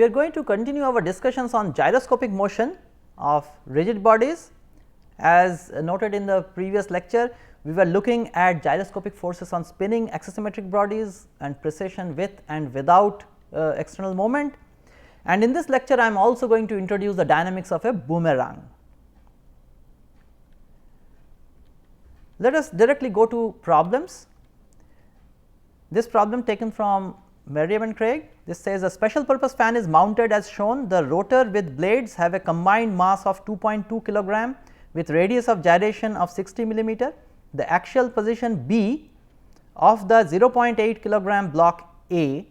we are going to continue our discussions on gyroscopic motion of rigid bodies. As noted in the previous lecture, we were looking at gyroscopic forces on spinning axisymmetric bodies and precession with and without external moment. And in this lecture, I am also going to introduce the dynamics of a boomerang. Let us directly go to problems. This problem taken from Merriam and Craig. This says a special purpose fan is mounted as shown. The rotor with blades have a combined mass of 2.2 kilogram with radius of gyration of 60 millimeter. The axial position B of the 0.8 kilogram block A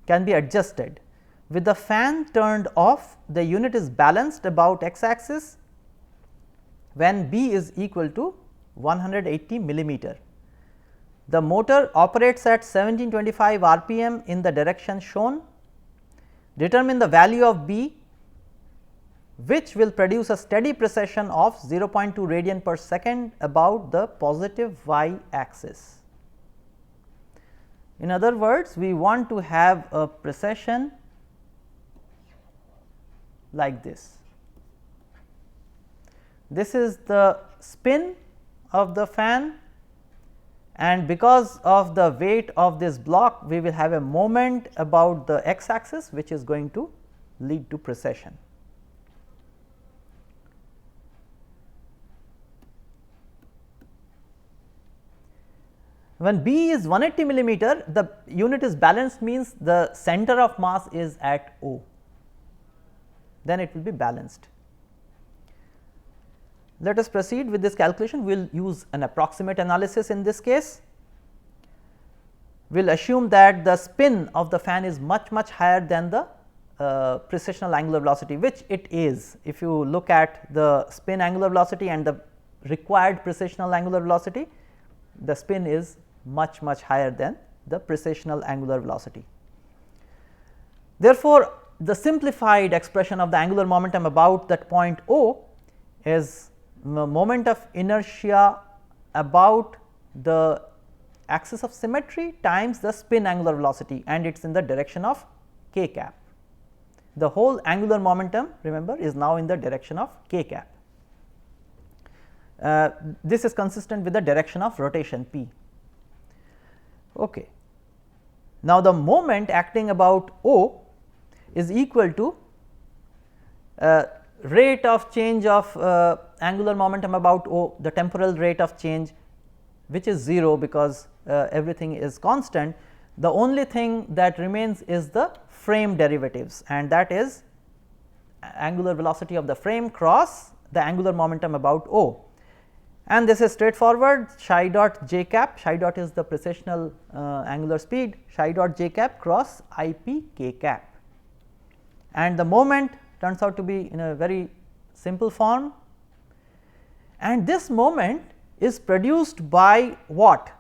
can be adjusted. With the fan turned off, the unit is balanced about x axis when B is equal to 180 millimeter. The motor operates at 1725 rpm in the direction shown. Determine the value of B, which will produce a steady precession of 0.2 radian per second about the positive y axis. In other words, we want to have a precession like this. This is the spin of the fan, and because of the weight of this block, we will have a moment about the x axis, which is going to lead to precession. When B is 180 millimeter, the unit is balanced, means the center of mass is at O, then it will be balanced. Let us proceed with this calculation. We will use an approximate analysis in this case. We will assume that the spin of the fan is much higher than the precessional angular velocity, which it is. If you look at the spin angular velocity and the required precessional angular velocity, the spin is much higher than the precessional angular velocity. Therefore, the simplified expression of the angular momentum about that point O is moment of inertia about the axis of symmetry times the spin angular velocity, and it is in the direction of k cap. The whole angular momentum, remember, is now in the direction of k cap. This is consistent with the direction of rotation p. Okay. Now, the moment acting about O is equal to rate of change of angular momentum about O, the temporal rate of change, which is 0 because everything is constant. The only thing that remains is the frame derivatives, and that is angular velocity of the frame cross the angular momentum about O. And this is straightforward, psi dot j cap, psi dot is the precessional angular speed, psi dot j cap cross I p k cap, and the moment turns out to be in a very simple form, and this moment is produced by what?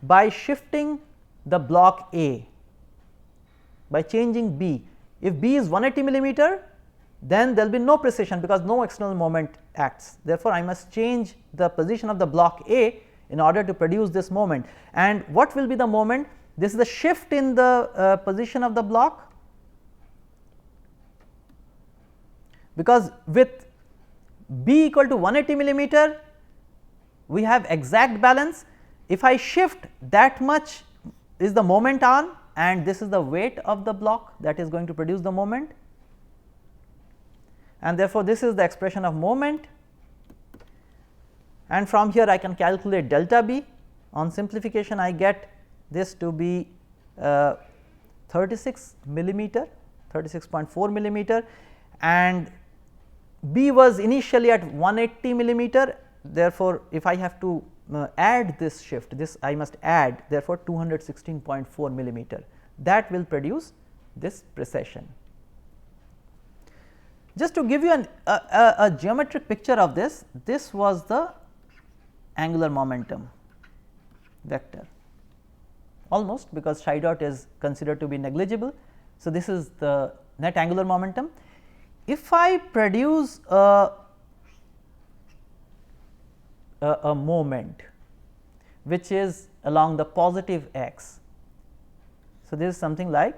By shifting the block A, by changing B. If B is 180 millimeter, then there will be no precession because no external moment acts. Therefore, I must change the position of the block A in order to produce this moment. And what will be the moment? This is the shift in the position of the block, because with B equal to 180 millimeter, we have exact balance. If I shift that much is the moment on, and this is the weight of the block that is going to produce the moment, and therefore, this is the expression of moment, and from here I can calculate delta B. On simplification, I get this to be 36 millimeter, 36.4 millimeter, and B was initially at 180 millimeter. Therefore, if I have to add this shift, this I must add, therefore 216.4 millimeter, that will produce this precession. Just to give you a geometric picture of this, this was the angular momentum vector, almost, because psi dot is considered to be negligible. So, this is the net angular momentum. If I produce a moment which is along the positive x, so this is something like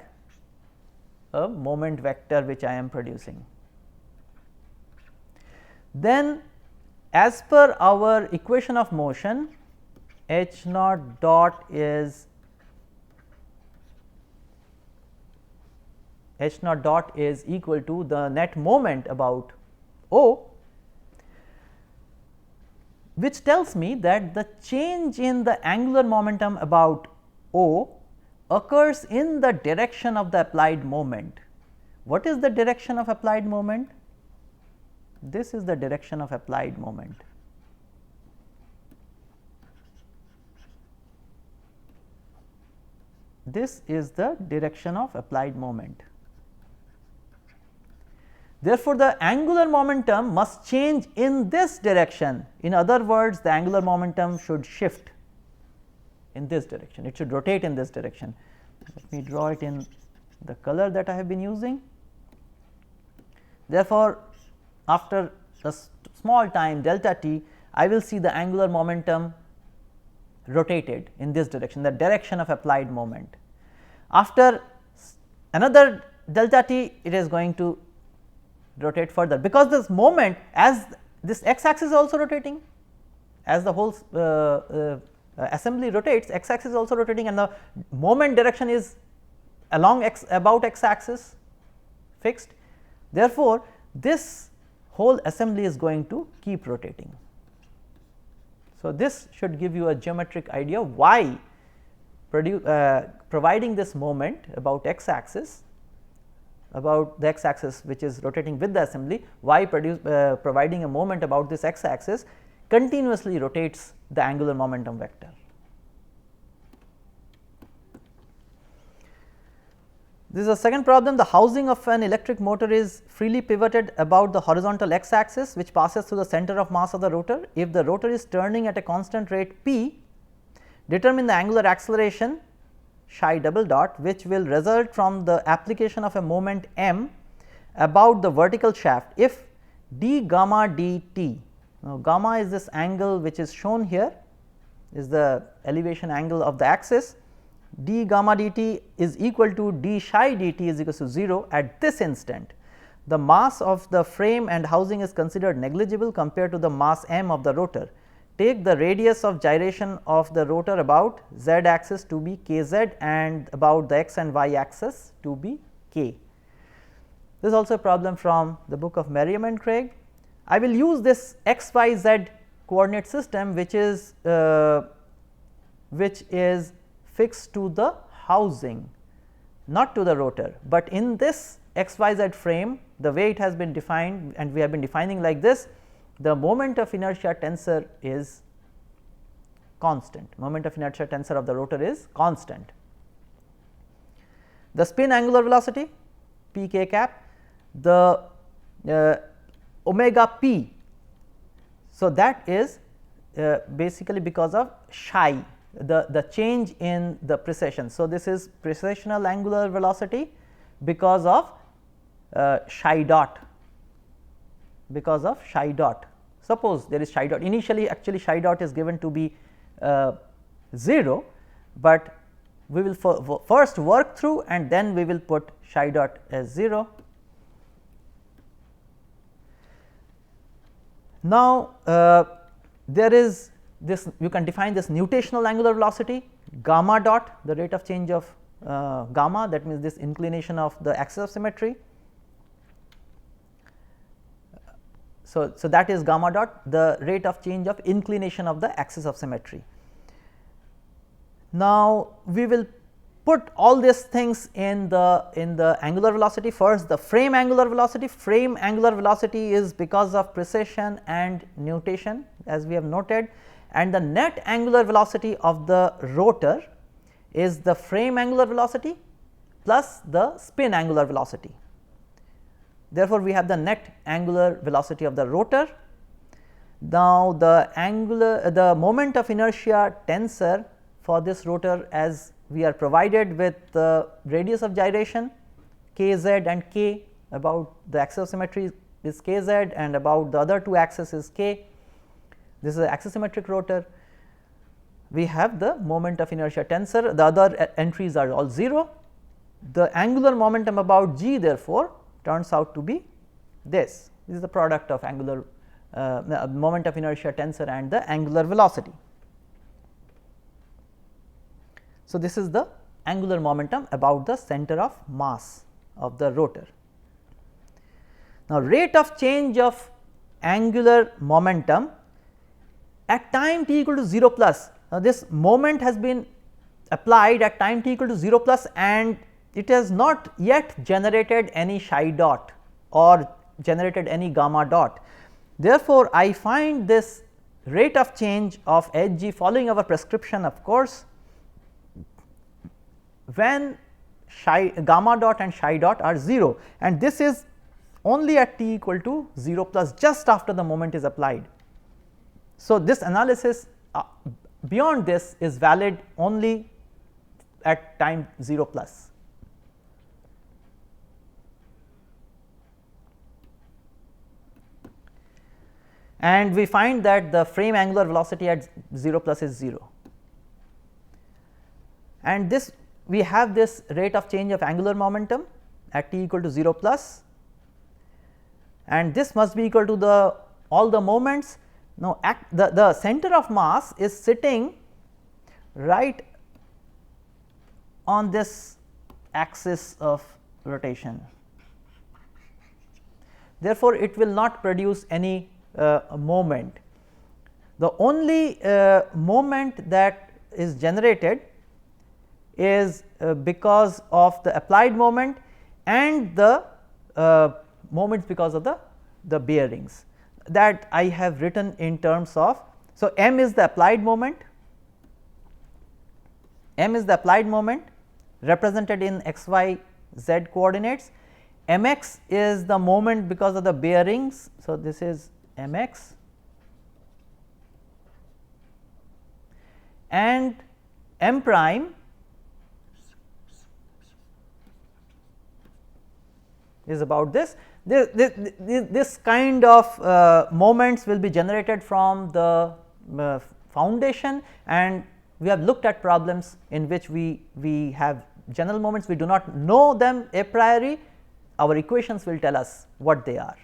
a moment vector which I am producing. Then as per our equation of motion, h naught dot is equal to the net moment about O, which tells me that the change in the angular momentum about O occurs in the direction of the applied moment. What is the direction of applied moment? This is the direction of applied moment. This is the direction of applied moment. Therefore, the angular momentum must change in this direction. In other words, the angular momentum should shift in this direction, it should rotate in this direction. Let me draw it in the color that I have been using. Therefore, after a small time delta t, I will see the angular momentum rotated in this direction, the direction of applied moment. After another delta t, it is going to rotate further, because this moment, as this x axis is also rotating, as the whole assembly rotates, x axis is also rotating, and the moment direction is along about x axis fixed. Therefore, this whole assembly is going to keep rotating. So, this should give you a geometric idea why providing this moment about x axis, about the x axis which is rotating with the assembly, why providing a moment about this x axis continuously rotates the angular momentum vector. This is a second problem. The housing of an electric motor is freely pivoted about the horizontal x axis, which passes through the center of mass of the rotor. If the rotor is turning at a constant rate p, determine the angular acceleration psi double dot, which will result from the application of a moment m about the vertical shaft if d gamma dt. Now, gamma is this angle which is shown here, is the elevation angle of the axis. D gamma dt is equal to d psi dt is equal to 0 at this instant. The mass of the frame and housing is considered negligible compared to the mass m of the rotor. Take the radius of gyration of the rotor about z axis to be kz and about the x and y axis to be k. This is also a problem from the book of Merriam and Craig. I will use this x y z coordinate system which is fixed to the housing, not to the rotor, but in this x y z frame, the way it has been defined and we have been defining like this, the moment of inertia tensor is constant, moment of inertia tensor of the rotor is constant. The spin angular velocity p k cap, the omega p, so that is basically because of psi, the change in the precession. So, this is precessional angular velocity because of psi dot, because of psi dot. Suppose there is psi dot, initially actually psi dot is given to be 0, but we will first work through and then we will put psi dot as 0. Now, there is this, you can define this nutational angular velocity gamma dot, the rate of change of gamma, that means this inclination of the axis of symmetry. So, that is gamma dot, the rate of change of inclination of the axis of symmetry. Now, we will put all these things in the angular velocity. First, the frame angular velocity. Frame angular velocity is because of precession and nutation, as we have noted, and the net angular velocity of the rotor is the frame angular velocity plus the spin angular velocity. Therefore, we have the net angular velocity of the rotor. Now, the moment of inertia tensor for this rotor, as we are provided with the radius of gyration kz and k, about the axis of symmetry is kz and about the other two axes is k. This is an axisymmetric rotor. We have the moment of inertia tensor, the other entries are all 0. the angular momentum about g therefore turns out to be this. This is the product of angular moment of inertia tensor and the angular velocity. So, this is the angular momentum about the center of mass of the rotor. Now, rate of change of angular momentum at time t equal to 0 plus. Now, this moment has been applied at time t equal to 0 plus and it has not yet generated any psi dot or generated any gamma dot. Therefore, I find this rate of change of h g following our prescription of course, when gamma dot and psi dot are 0 and this is only at t equal to 0 plus just after the moment is applied. So, this analysis beyond this is valid only at time 0 plus. And we find that the frame angular velocity at 0 plus is 0, and this we have this rate of change of angular momentum at t equal to 0 plus, and this must be equal to the all the moments. Now, the center of mass is sitting right on this axis of rotation. Therefore, it will not produce any moment. The only moment that is generated is because of the applied moment and the moments because of the bearings that I have written in terms of. So, m is the applied moment, represented in x, y, z coordinates. Mx is the moment because of the bearings. So, this is mx, and m prime is about this. This kind of moments will be generated from the foundation, and we have looked at problems in which we have general moments, we do not know them a priori, our equations will tell us what they are.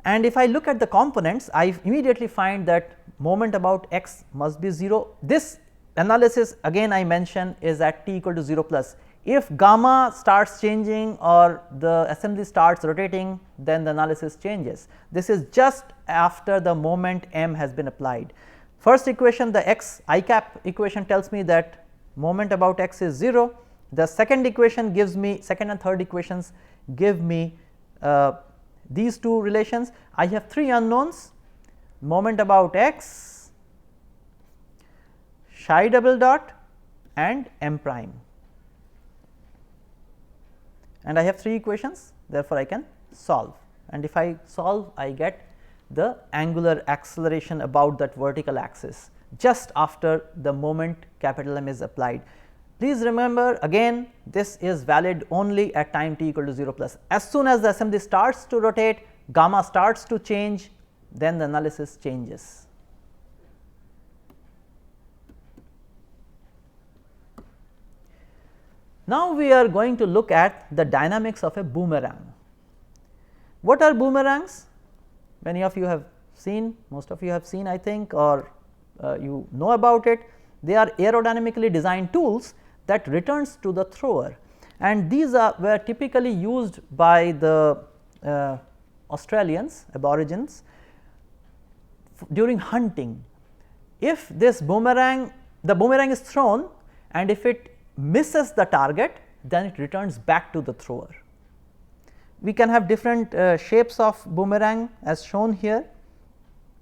And if I look at the components, I immediately find that moment about x must be 0. This analysis again I mention is at t equal to 0 plus. If gamma starts changing or the assembly starts rotating, then the analysis changes. This is just after the moment m has been applied. First equation, the x I cap equation tells me that moment about x is 0. The second equation gives me, second and third equations give me these two relations. I have three unknowns: moment about x, psi double dot and m prime, and I have three equations, therefore I can solve, and if I solve I get the angular acceleration about that vertical axis just after the moment capital M is applied. Please remember again, this is valid only at time t equal to 0 plus. As soon as the assembly starts to rotate, gamma starts to change, then the analysis changes. Now, we are going to look at the dynamics of a boomerang. What are boomerangs? Many of you have seen, most of you have seen I think, or you know about it. They are aerodynamically designed tools that returns to the thrower, and these were typically used by the Australians, aborigines, during hunting. If this boomerang, the boomerang is thrown, and if it misses the target, then it returns back to the thrower. We can have different shapes of boomerang as shown here: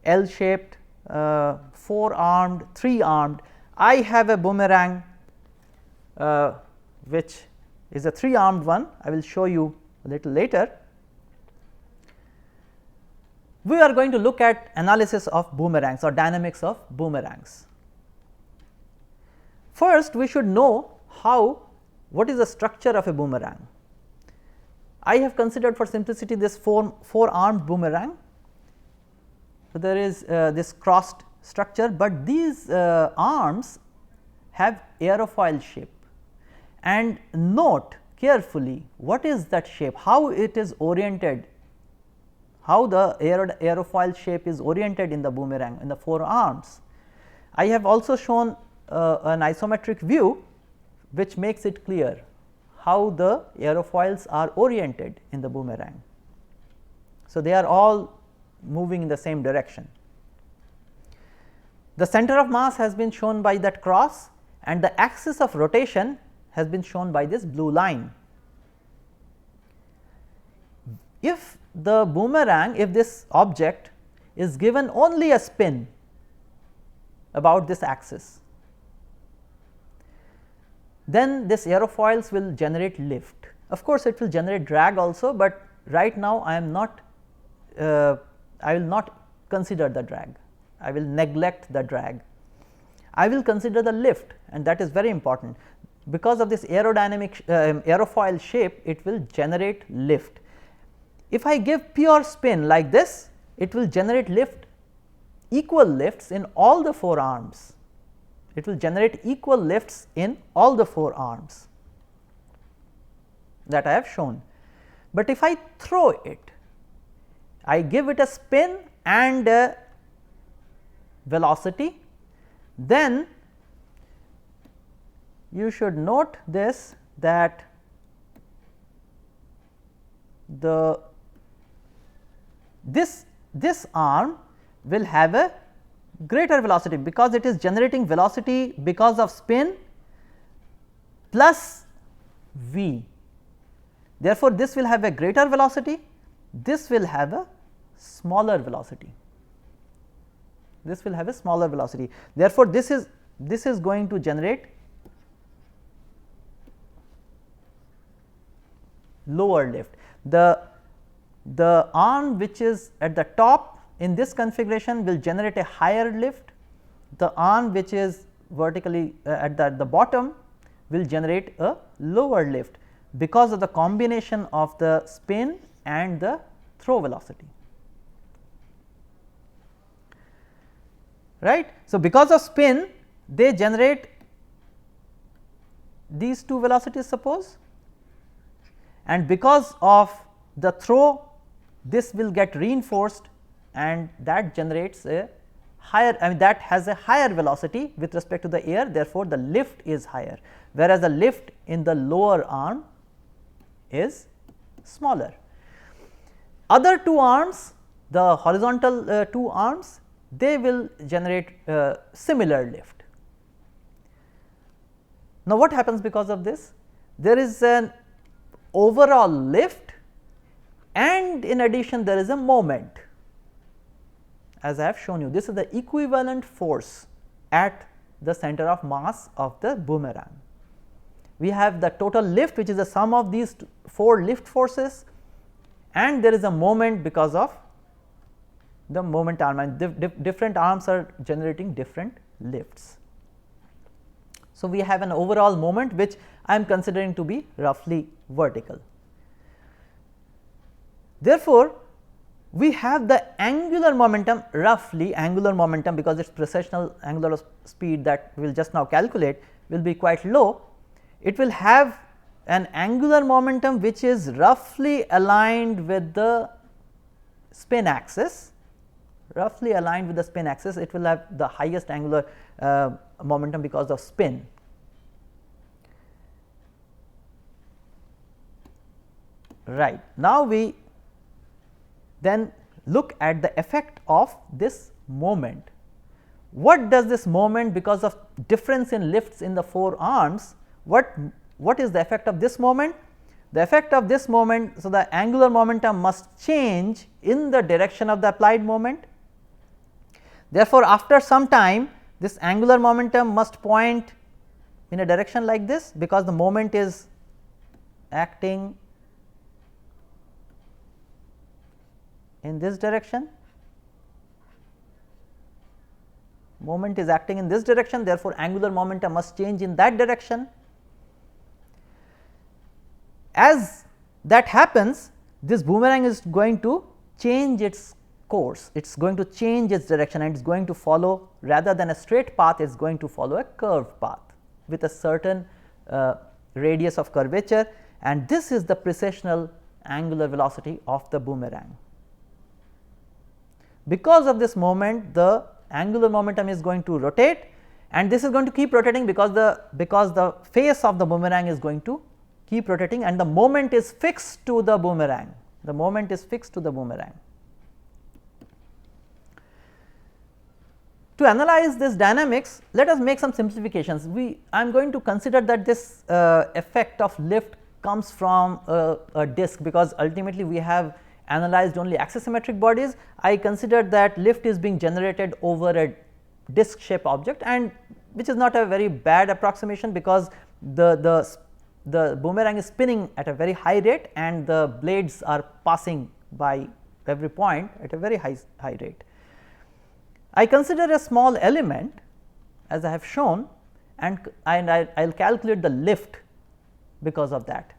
L shaped, 4-armed, 3-armed. I have a boomerang which is a 3-armed one. I will show you a little later. We are going to look at analysis of boomerangs or dynamics of boomerangs. First, we should know what is the structure of a boomerang. I have considered for simplicity this 4-armed boomerang. So, there is this crossed structure, but these arms have aerofoil shape. And note carefully what is that shape, how it is oriented, how the aerofoil shape is oriented in the boomerang in the 4 arms. I have also shown an isometric view which makes it clear how the aerofoils are oriented in the boomerang. So, they are all moving in the same direction. The center of mass has been shown by that cross, and the axis of rotation has been shown by this blue line. If the boomerang, if this object is given only a spin about this axis, then this aerofoils will generate lift. Of course, it will generate drag also, but right now I am not I will not consider the drag, I will neglect the drag. I will consider the lift, and that is very important. Because of this aerodynamic aerofoil shape, it will generate lift. If I give pure spin like this, it will generate lift, equal lifts in all the 4 arms. It will generate equal lifts in all the 4 arms that I have shown. But if I throw it, I give it a spin and a velocity, then you should note this, that this arm will have a greater velocity, because it is generating velocity because of spin plus v. Therefore, this will have a greater velocity, this will have a smaller velocity, this will have a smaller velocity. Therefore, this is going to generate lower lift. The arm which is at the top in this configuration will generate a higher lift, the arm which is vertically at the bottom will generate a lower lift, because of the combination of the spin and the throw velocity, right. So, because of spin they generate these 2 velocities, suppose, and because of the throw this will get reinforced, and that generates a higher, I mean that has a higher velocity with respect to the air. Therefore, the lift is higher, whereas the lift in the lower arm is smaller. Other 2 arms, the horizontal 2 arms, they will generate similar lift. Now, what happens because of this? There is an overall lift, and in addition there is a moment, as I have shown you. This is the equivalent force at the center of mass of the boomerang. We have the total lift, which is the sum of these 4 lift forces, and there is a moment because of the moment arm, and different arms are generating different lifts. So, we have an overall moment which I am considering to be roughly vertical. Therefore, we have the angular momentum, roughly angular momentum, because its precessional angular speed that we will just now calculate will be quite low. It will have an angular momentum which is roughly aligned with the spin axis, roughly aligned with the spin axis. It will have the highest angular momentum because of spin. Right. Now, we then look at the effect of this moment. What does this moment, because of difference in lifts in the 4 arms, what is the effect of this moment? The effect of this moment, so the angular momentum must change in the direction of the applied moment. Therefore, after some time this angular momentum must point in a direction like this, because the moment is acting in this direction, moment is acting in this direction. Therefore, angular momentum must change in that direction. As that happens, this boomerang is going to change its course, it is going to change its direction and it is going to follow, rather than a straight path, it is going to follow a curved path with a certain radius of curvature, and this is the precessional angular velocity of the boomerang. Because of this moment, the angular momentum is going to rotate, and this is going to keep rotating because the face of the boomerang is going to keep rotating, and the moment is fixed to the boomerang. The moment is fixed to the boomerang. To analyze this dynamics, let us make some simplifications. I am going to consider that this effect of lift comes from a disk, because ultimately we have analyzed only axisymmetric bodies. I consider that lift is being generated over a disk shaped object, and which is not a very bad approximation, because the boomerang is spinning at a very high rate and the blades are passing by every point at a very high rate. I consider a small element as I have shown, and I will calculate the lift because of that.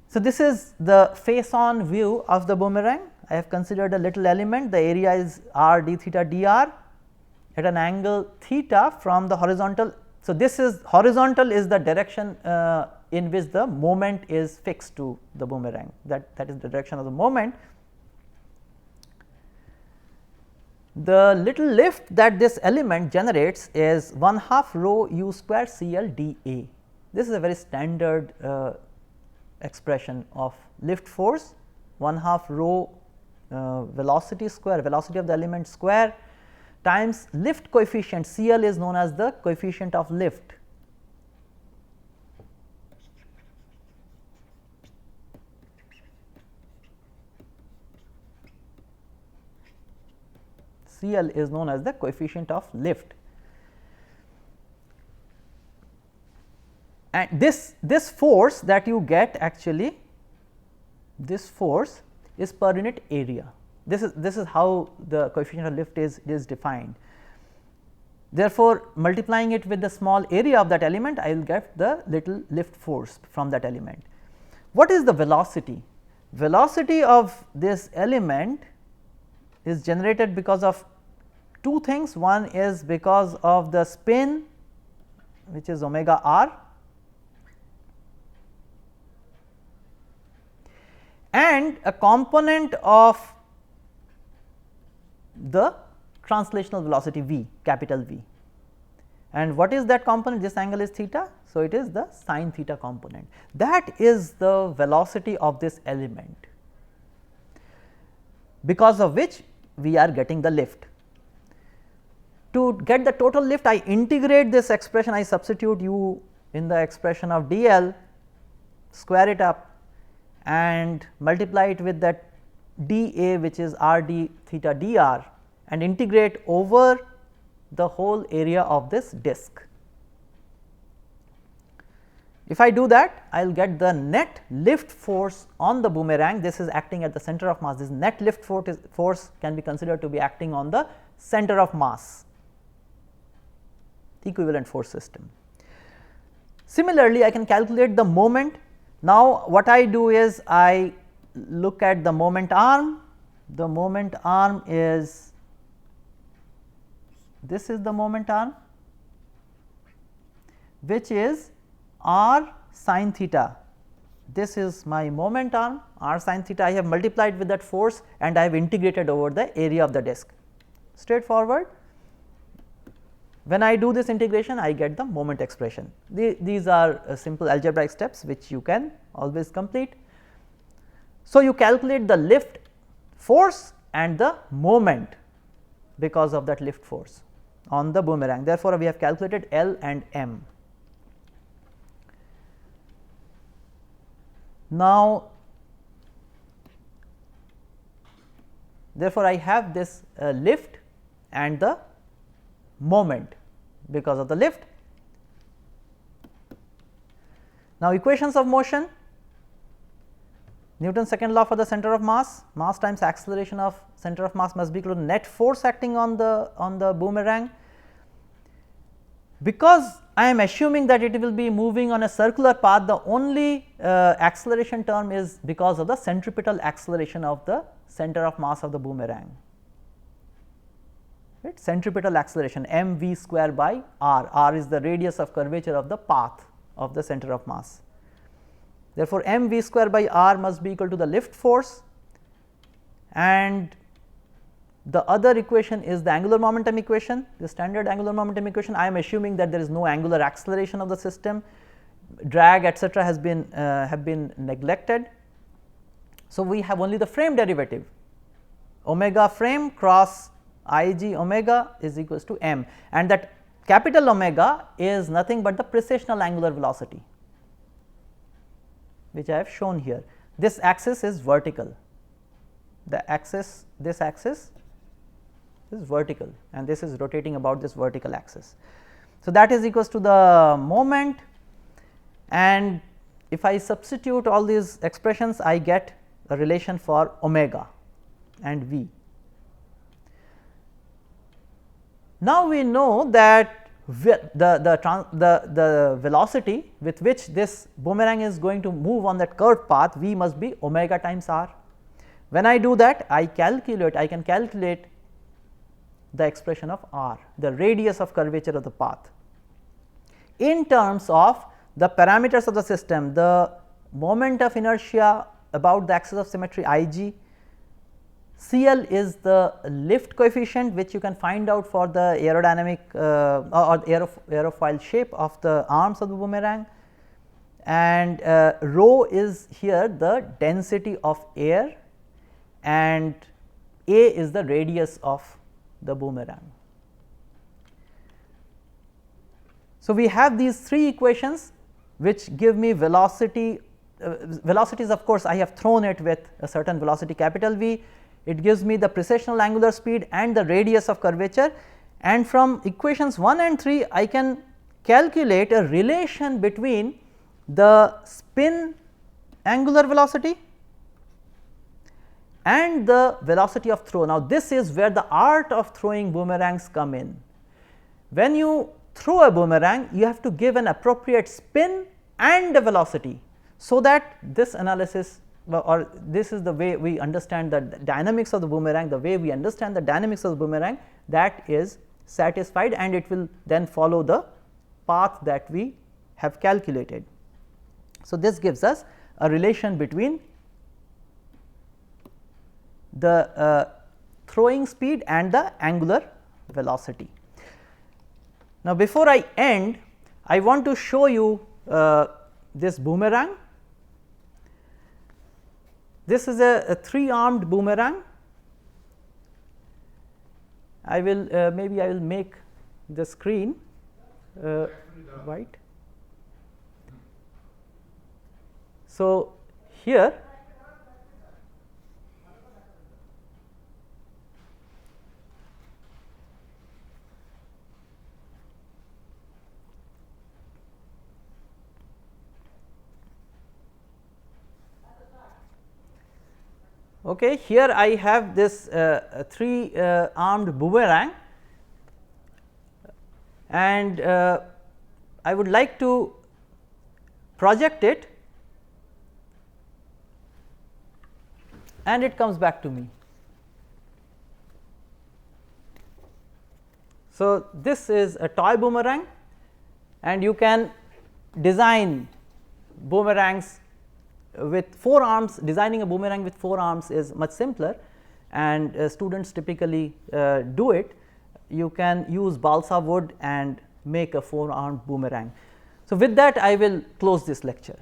So, this is the face on view of the boomerang. I have considered a little element, the area is r d theta dr at an angle theta from the horizontal. So, this is horizontal is the direction in which the moment is fixed to the boomerang, that is the direction of the moment. The little lift that this element generates is 1/2 rho u square C L d A. This is a very standard expression of lift force, 1/2 rho velocity square, velocity of the element square, times lift coefficient. C L is known as the coefficient of lift. C L is known as the coefficient of lift, and this force that you get, actually this force is per unit area. This is how the coefficient of lift is defined. Therefore, multiplying it with the small area of that element, I will get the little lift force from that element. What is the velocity? Velocity of this element is generated because of two things. One is because of the spin, which is omega r, and a component of the translational velocity v, capital V. And what is that component? This angle is theta, so it is the sin theta component. That is the velocity of this element, because of which we are getting the lift. To get the total lift, I integrate this expression, I substitute u in the expression of dl, square it up and multiply it with that dA, which is r d theta dr, and integrate over the whole area of this disk. If I do that, I will get the net lift force on the boomerang. This is acting at the center of mass. This net lift force can be considered to be acting on the center of mass, equivalent force system. Similarly, I can calculate the moment. Now, what I do is I look at the moment arm. The moment arm is, this is the moment arm, which is r sin theta. This is my moment arm, r sin theta. I have multiplied with that force and I have integrated over the area of the disk. Straightforward. When I do this integration, I get the moment expression. These are simple algebraic steps which you can always complete. So, you calculate the lift force and the moment because of that lift force on the boomerang. Therefore, we have calculated L and M. Now, therefore, I have this lift and the moment because of the lift. Now, equations of motion, Newton's second law for the center of mass, mass times acceleration of center of mass must be equal to net force acting on the boomerang. Because I am assuming that it will be moving on a circular path, the only acceleration term is because of the centripetal acceleration of the center of mass of the boomerang, right. Centripetal acceleration m v square by r, r is the radius of curvature of the path of the center of mass. Therefore, m v square by r must be equal to the lift force, and the other equation is the angular momentum equation, the standard angular momentum equation. I am assuming that there is no angular acceleration of the system, drag etc. has been have been neglected. So, we have only the frame derivative, omega frame cross I g omega is equals to m, and that capital omega is nothing but the precessional angular velocity, which I have shown here. This axis is vertical, this axis is vertical, and this is rotating about this vertical axis. So, that is equals to the moment, and if I substitute all these expressions, I get a relation for omega and v. Now, we know that the velocity with which this boomerang is going to move on that curved path, v must be omega times r. When I do that, I can calculate the expression of r, the radius of curvature of the path, in terms of the parameters of the system, the moment of inertia about the axis of symmetry I g, CL is the lift coefficient which you can find out for the aerodynamic or aerofoil shape of the arms of the boomerang, and rho is here the density of air, and A is the radius of the boomerang. So, we have these three equations which give me velocity, velocities of course, I have thrown it with a certain velocity capital V, it gives me the precessional angular speed and the radius of curvature, and from equations 1 and 3 I can calculate a relation between the spin angular velocity and the velocity of throw. Now, this is where the art of throwing boomerangs come in. When you throw a boomerang, you have to give an appropriate spin and a velocity, so that this analysis or this is the way we understand the dynamics of the boomerang, the way we understand the dynamics of the boomerang, that is satisfied, and it will then follow the path that we have calculated. So, this gives us a relation between the throwing speed and the angular velocity. Now, before I end, I want to show you this boomerang. This is a 3-armed boomerang. I will maybe I will make the screen white. So, here okay, here I have this 3-armed boomerang, and I would like to project it, and it comes back to me. So, this is a toy boomerang, and you can design boomerangs with 4 arms. Designing a boomerang with 4 arms is much simpler, and students typically do it. You can use balsa wood and make a 4-armed boomerang. So, with that I will close this lecture.